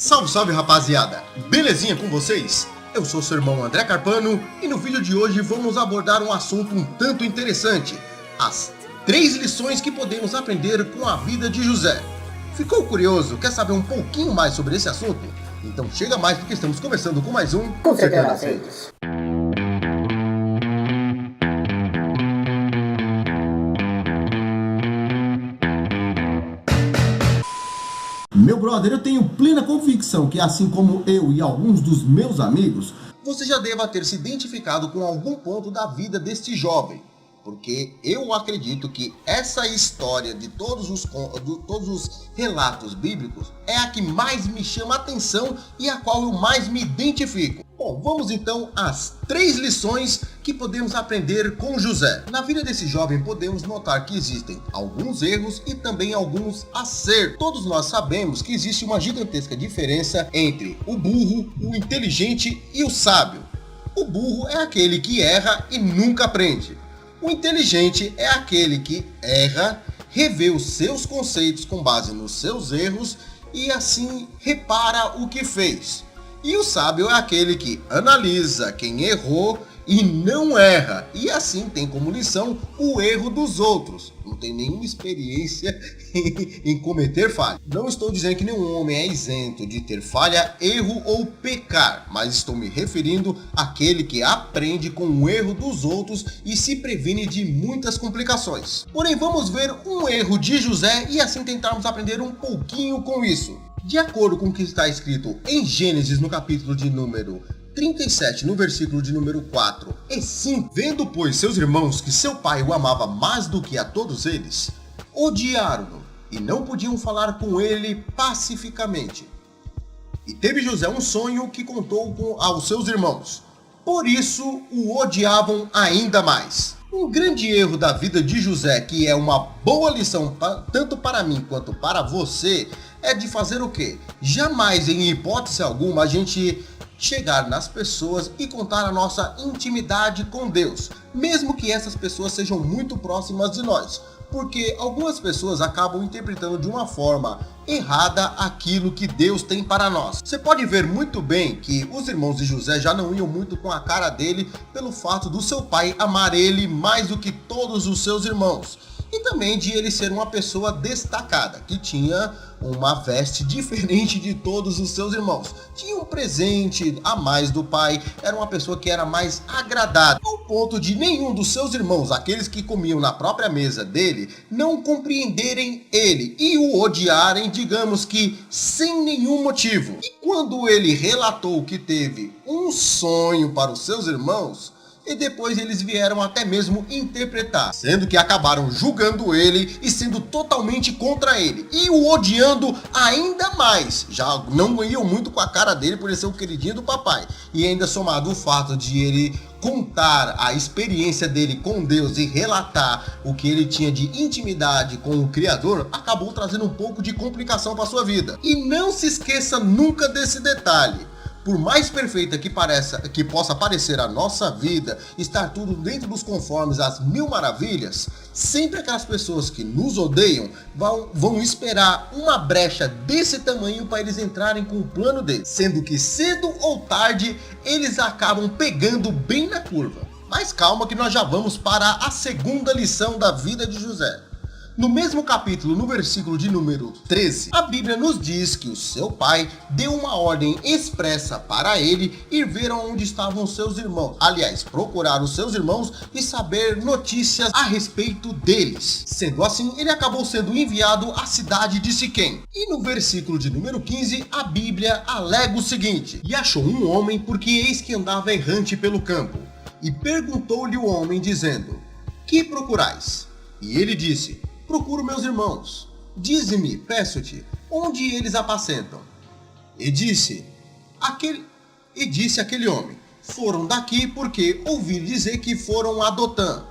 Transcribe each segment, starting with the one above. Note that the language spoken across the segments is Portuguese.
Salve, salve rapaziada! Belezinha com vocês? Eu sou seu irmão André Carpano e no vídeo de hoje vamos abordar um assunto um tanto interessante: as 3 lições que podemos aprender com a vida de José. Ficou curioso? Quer saber um pouquinho mais sobre esse assunto? Então chega mais porque estamos começando com mais um Consertando Aceitos. Meu brother, eu tenho plena convicção que, assim como eu e alguns dos meus amigos, você já deva ter se identificado com algum ponto da vida deste jovem, porque eu acredito que essa história de todos os relatos bíblicos é a que mais me chama a atenção e a qual eu mais me identifico. Bom, vamos então às 3 lições que podemos aprender com José. Na vida desse jovem podemos notar que existem alguns erros e também alguns acertos. Todos nós sabemos que existe uma gigantesca diferença entre o burro, o inteligente e o sábio. O burro é aquele que erra e nunca aprende. O inteligente é aquele que erra, revê os seus conceitos com base nos seus erros e assim repara o que fez. E o sábio é aquele que analisa quem errou e não erra, e assim tem como lição o erro dos outros. Não tem nenhuma experiência em cometer falha. Não estou dizendo que nenhum homem é isento de ter falha, erro ou pecar, mas estou me referindo àquele que aprende com o erro dos outros e se previne de muitas complicações. Porém, vamos ver um erro de José e assim tentarmos aprender um pouquinho com isso. De acordo com o que está escrito em Gênesis no capítulo de número 37, no versículo de número 4 e 5, vendo pois seus irmãos que seu pai o amava mais do que a todos eles, odiaram-no e não podiam falar com ele pacificamente. E teve José um sonho que contou aos seus irmãos, por isso o odiavam ainda mais. Um grande erro da vida de José, que é uma boa lição tanto para mim quanto para você, é de fazer o quê? Jamais, em hipótese alguma, a gente chegar nas pessoas e contar a nossa intimidade com Deus, mesmo que essas pessoas sejam muito próximas de nós, porque algumas pessoas acabam interpretando de uma forma errada aquilo que Deus tem para nós. Você pode ver muito bem que os irmãos de José já não iam muito com a cara dele pelo fato do seu pai amar ele mais do que todos os seus irmãos. E também de ele ser uma pessoa destacada, que tinha uma veste diferente de todos os seus irmãos. Tinha um presente a mais do pai, era uma pessoa que era mais agradável, ao ponto de nenhum dos seus irmãos, aqueles que comiam na própria mesa dele, não compreenderem ele e o odiarem, digamos que sem nenhum motivo. E quando ele relatou que teve um sonho para os seus irmãos, e depois eles vieram até mesmo interpretar, sendo que acabaram julgando ele e sendo totalmente contra ele, e o odiando ainda mais. Já não iam muito com a cara dele por ele ser o queridinho do papai, e ainda somado o fato de ele contar a experiência dele com Deus e relatar o que ele tinha de intimidade com o Criador, acabou trazendo um pouco de complicação para sua vida. E não se esqueça nunca desse detalhe: por mais perfeita que possa parecer a nossa vida, estar tudo dentro dos conformes, as 1000 maravilhas, sempre aquelas pessoas que nos odeiam vão esperar uma brecha desse tamanho para eles entrarem com o plano deles, sendo que cedo ou tarde eles acabam pegando bem na curva. Mas calma que nós já vamos para a segunda lição da vida de José. No mesmo capítulo, no versículo de número 13, a Bíblia nos diz que o seu pai deu uma ordem expressa para ele ir ver onde estavam seus irmãos. Aliás, procurar os seus irmãos e saber notícias a respeito deles. Sendo assim, ele acabou sendo enviado à cidade de Siquém. E no versículo de número 15, a Bíblia alega o seguinte: e achou um homem, porque eis que andava errante pelo campo. E perguntou-lhe o homem, dizendo: que procurais? E ele disse: procuro meus irmãos. Dize-me, peço-te, onde eles apacentam? E disse aquele homem: foram daqui, porque ouvi dizer que foram a Dotã.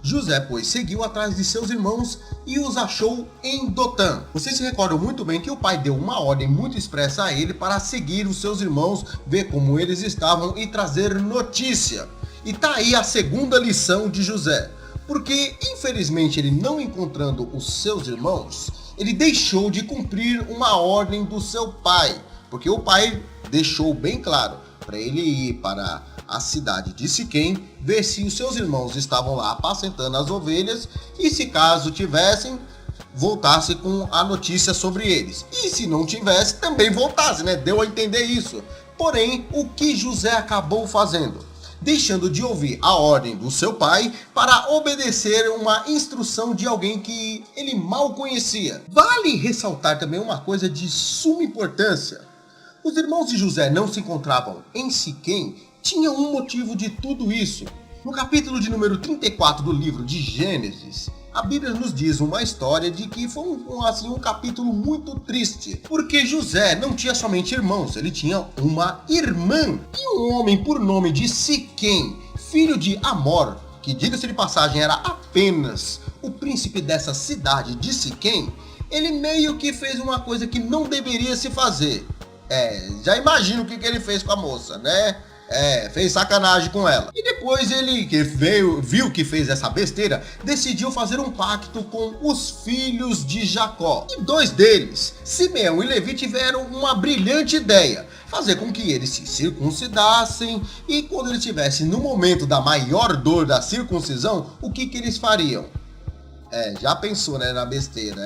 José, pois, seguiu atrás de seus irmãos e os achou em Dotã. Vocês se recordam muito bem que o pai deu uma ordem muito expressa a ele para seguir os seus irmãos, ver como eles estavam e trazer notícia. E tá aí a segunda lição de José. Porque, infelizmente, ele não encontrando os seus irmãos, ele deixou de cumprir uma ordem do seu pai, porque o pai deixou bem claro para ele ir para a cidade de Siquém, ver se os seus irmãos estavam lá apacentando as ovelhas e, se caso tivessem, voltasse com a notícia sobre eles. E se não tivesse, também voltasse, né? Deu a entender isso. Porém, o que José acabou fazendo? Deixando de ouvir a ordem do seu pai para obedecer uma instrução de alguém que ele mal conhecia. Vale ressaltar também uma coisa de suma importância. Os irmãos de José não se encontravam em Siquém, tinha um motivo de tudo isso. No capítulo de número 34 do livro de Gênesis, a Bíblia nos diz uma história de que foi um capítulo muito triste, porque José não tinha somente irmãos, ele tinha uma irmã. E um homem por nome de Siquém, filho de Amor, que, diga-se de passagem, era apenas o príncipe dessa cidade de Siquém, ele meio que fez uma coisa que não deveria se fazer. Já imagino o que ele fez com a moça, né? Fez sacanagem com ela. E depois ele, viu que fez essa besteira, decidiu fazer um pacto com os filhos de Jacó. E dois deles, Simeão e Levi, tiveram uma brilhante ideia: fazer com que eles se circuncidassem, e quando eles estivessem no momento da maior dor da circuncisão, o que eles fariam? Já pensou, né, na besteira.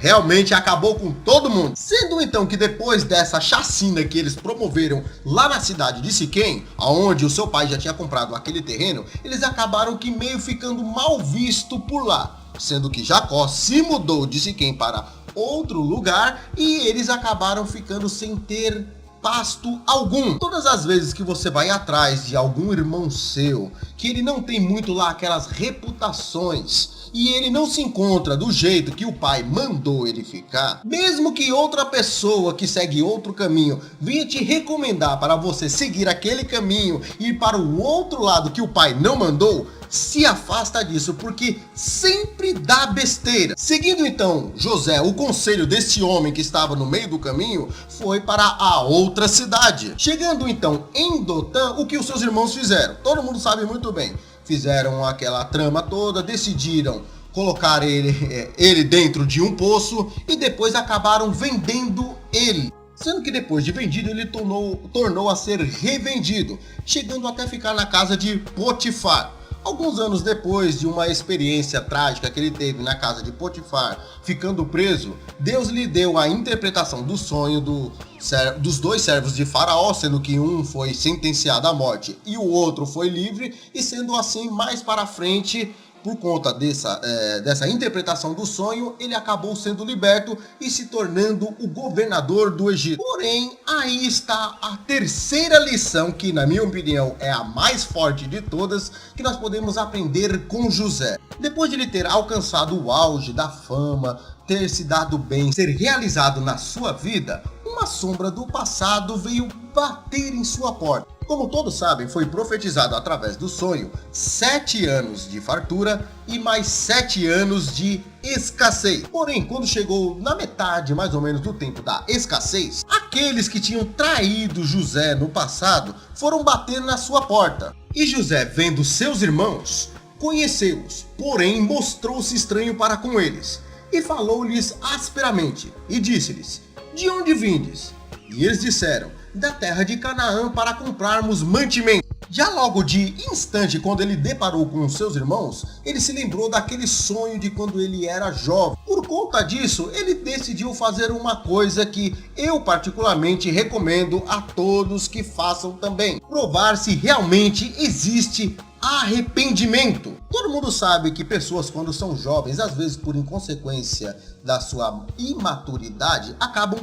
Realmente acabou com todo mundo. Sendo então que depois dessa chacina que eles promoveram lá na cidade de Siquém, aonde o seu pai já tinha comprado aquele terreno, eles acabaram que meio ficando mal visto por lá, sendo que Jacó se mudou de Siquém para outro lugar e eles acabaram ficando sem ter pasto algum. Todas as vezes que você vai atrás de algum irmão seu, que ele não tem muito lá aquelas reputações, e ele não se encontra do jeito que o pai mandou ele ficar, mesmo que outra pessoa que segue outro caminho venha te recomendar para você seguir aquele caminho e ir para o outro lado que o pai não mandou, se afasta disso, porque sempre dá besteira. Seguindo então José, o conselho desse homem que estava no meio do caminho, foi para a outra cidade. Chegando então em Dotã, o que os seus irmãos fizeram? Todo mundo sabe muito bem. Fizeram aquela trama toda, decidiram colocar ele dentro de um poço e depois acabaram vendendo ele. Sendo que depois de vendido, ele tornou a ser revendido, chegando até ficar na casa de Potifar. Alguns anos depois de uma experiência trágica que ele teve na casa de Potifar, ficando preso, Deus lhe deu a interpretação do sonho dos dois servos de Faraó, sendo que um foi sentenciado à morte e o outro foi livre, e sendo assim, mais para frente, por conta dessa interpretação do sonho, ele acabou sendo liberto e se tornando o governador do Egito. Porém, aí está a terceira lição, que na minha opinião é a mais forte de todas, que nós podemos aprender com José. Depois de ele ter alcançado o auge da fama, ter se dado bem, ser realizado na sua vida, uma sombra do passado veio bater em sua porta. Como todos sabem, foi profetizado através do sonho 7 anos de fartura e mais 7 anos de escassez. Porém, quando chegou na metade mais ou menos do tempo da escassez, aqueles que tinham traído José no passado foram bater na sua porta. E José, vendo seus irmãos, conheceu-os, porém mostrou-se estranho para com eles, e falou-lhes asperamente, e disse-lhes: de onde vindes? E eles disseram: da terra de Canaã, para comprarmos mantimento. Já logo de instante, quando ele deparou com os seus irmãos, ele se lembrou daquele sonho de quando ele era jovem. Por conta disso, ele decidiu fazer uma coisa que eu particularmente recomendo a todos que façam também: provar se realmente existe arrependimento. Todo mundo sabe que pessoas, quando são jovens, às vezes por inconsequência da sua imaturidade, acabam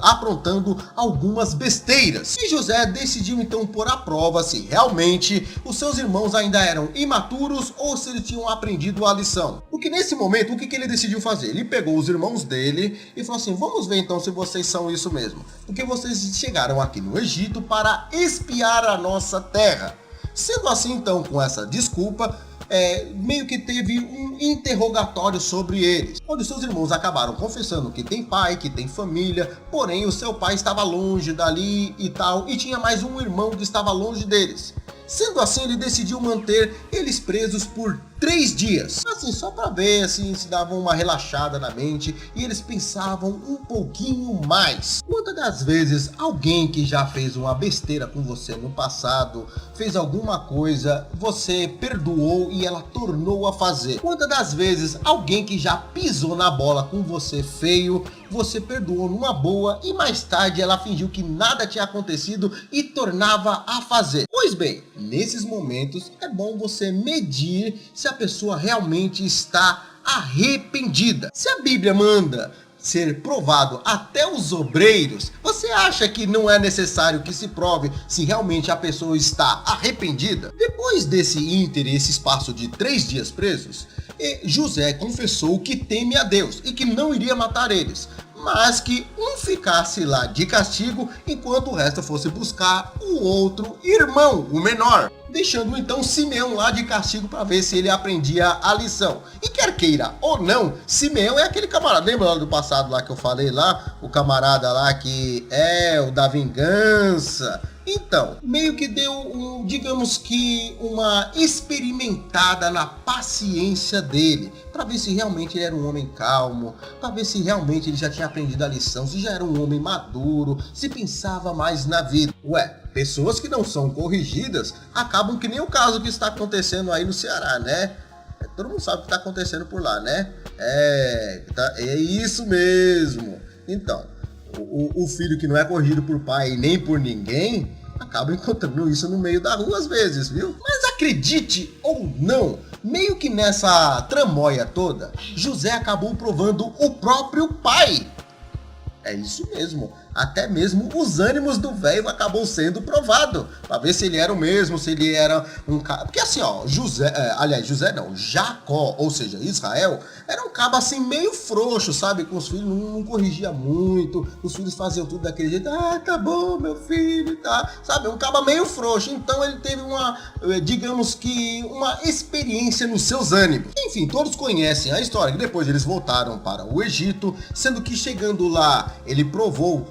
aprontando algumas besteiras. E José decidiu então pôr à prova se realmente os seus irmãos ainda eram imaturos ou se eles tinham aprendido a lição. Porque nesse momento, o que ele decidiu fazer? Ele pegou os irmãos dele e falou assim: vamos ver então se vocês são isso mesmo, porque vocês chegaram aqui no Egito para espiar a nossa terra. Sendo assim, então, com essa desculpa, meio que teve um interrogatório sobre eles, onde seus irmãos acabaram confessando que tem pai, que tem família, porém o seu pai estava longe dali e tal, e tinha mais um irmão que estava longe deles. Sendo assim, ele decidiu manter eles presos por 3 dias. Mas assim, só para ver assim, se davam uma relaxada na mente e eles pensavam um pouquinho mais. Quantas das vezes alguém que já fez uma besteira com você no passado, fez alguma coisa, você perdoou e ela tornou a fazer? Quantas das vezes alguém que já pisou na bola com você feio, você perdoou numa boa e mais tarde ela fingiu que nada tinha acontecido e tornava a fazer? Pois bem, nesses momentos é bom você medir se a pessoa realmente está arrependida. Se a Bíblia manda ser provado até os obreiros, você acha que não é necessário que se prove se realmente a pessoa está arrependida? Depois desse esse espaço de 3 dias presos, José confessou que teme a Deus e que não iria matar eles, mas que um ficasse lá de castigo enquanto o resto fosse buscar o outro irmão, o menor, deixando então Simeão lá de castigo para ver se ele aprendia a lição. E quer queira ou não, Simeão é aquele camarada, lembra lá do passado lá que eu falei lá, o camarada lá que é o da vingança? Então, meio que deu, digamos que, uma experimentada na paciência dele, para ver se realmente ele era um homem calmo, para ver se realmente ele já tinha aprendido a lição, se já era um homem maduro, se pensava mais na vida. Ué, pessoas que não são corrigidas acabam que nem o caso que está acontecendo aí no Ceará, né? Todo mundo sabe o que está acontecendo por lá, né? É isso mesmo. Então, o filho que não é corrigido por pai e nem por ninguém acaba encontrando isso no meio da rua às vezes, viu? Mas acredite ou não, meio que nessa tramóia toda, José acabou provando o próprio pai. É isso mesmo, até mesmo os ânimos do velho acabou sendo provado, para ver se ele era o mesmo, se ele era um cara, porque assim ó, Jacó, ou seja, Israel, era um cabo assim meio frouxo, sabe, com os filhos, não corrigia muito, os filhos faziam tudo daquele jeito, tá bom meu filho, tá, sabe, um cabo meio frouxo, então ele teve uma, digamos que, uma experiência nos seus ânimos. Enfim, todos conhecem a história, que depois eles voltaram para o Egito, sendo que chegando lá, ele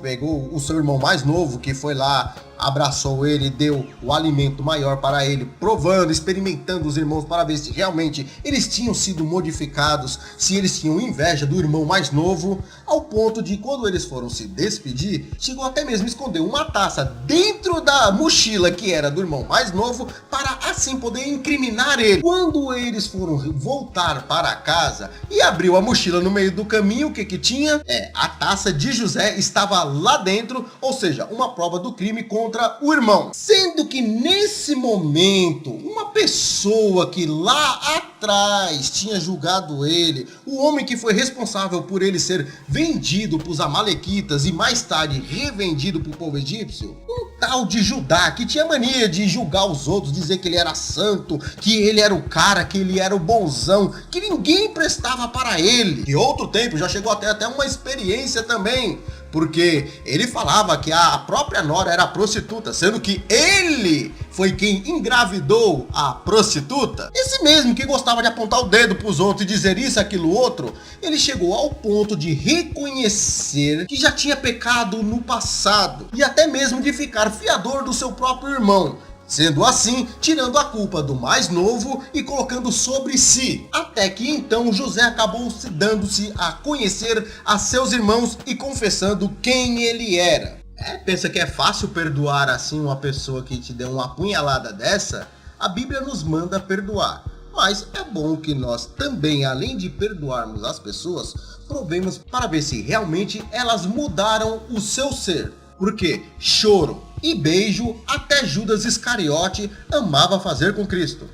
pegou o seu irmão mais novo, que foi lá, abraçou ele, deu o alimento maior para ele, provando, experimentando os irmãos para ver se realmente eles tinham sido modificados, se eles tinham inveja do irmão mais novo, ao ponto de quando eles foram se despedir, chegou até mesmo a esconder uma taça dentro da mochila que era do irmão mais novo, para assim poder incriminar ele. Quando eles foram voltar para casa e abriu a mochila no meio do caminho, o que tinha? A taça de José estava lá dentro, ou seja, uma prova do crime contra o irmão. Sendo que nesse momento, uma pessoa que lá atrás tinha julgado ele, o homem que foi responsável por ele ser vendido para os amalequitas e mais tarde revendido para o povo egípcio, um tal de Judá, que tinha mania de julgar os outros, dizer que ele era santo, que ele era o cara, que ele era o bonzão, que ninguém prestava para ele. E outro tempo já chegou até uma experiência também, porque ele falava que a própria nora era prostituta, sendo que ele foi quem engravidou a prostituta. Esse mesmo que gostava de apontar o dedo pros outros e dizer isso, aquilo, outro, ele chegou ao ponto de reconhecer que já tinha pecado no passado e até mesmo de ficar fiador do seu próprio irmão. Sendo assim, tirando a culpa do mais novo e colocando sobre si. Até que então José acabou dando-se a conhecer a seus irmãos e confessando quem ele era. Pensa que é fácil perdoar assim uma pessoa que te deu uma punhalada dessa? A Bíblia nos manda perdoar. Mas é bom que nós também, além de perdoarmos as pessoas, provemos para ver se realmente elas mudaram o seu ser. Porque choro e beijo até Judas Iscariote amava fazer com Cristo.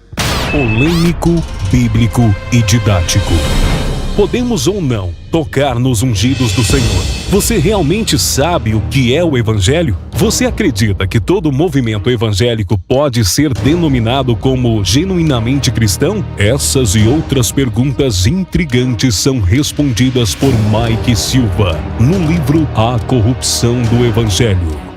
Polêmico, bíblico e didático. Podemos ou não tocar nos ungidos do Senhor. Você realmente sabe o que é o Evangelho? Você acredita que todo movimento evangélico pode ser denominado como genuinamente cristão? Essas e outras perguntas intrigantes são respondidas por Mike Silva, no livro A Corrupção do Evangelho.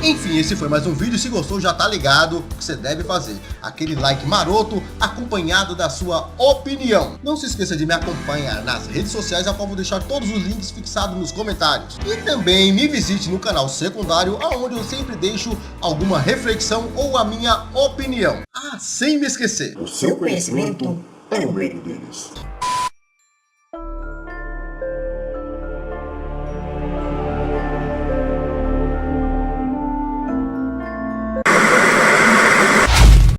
Enfim, esse foi mais um vídeo. Se gostou, já tá ligado o que você deve fazer. Aquele like maroto, acompanhado da sua opinião. Não se esqueça de me acompanhar nas redes sociais, a qual vou deixar todos os links fixados nos comentários. E também me visite no canal secundário, onde eu sempre deixo alguma reflexão ou a minha opinião. Sem me esquecer, o seu conhecimento é o medo deles.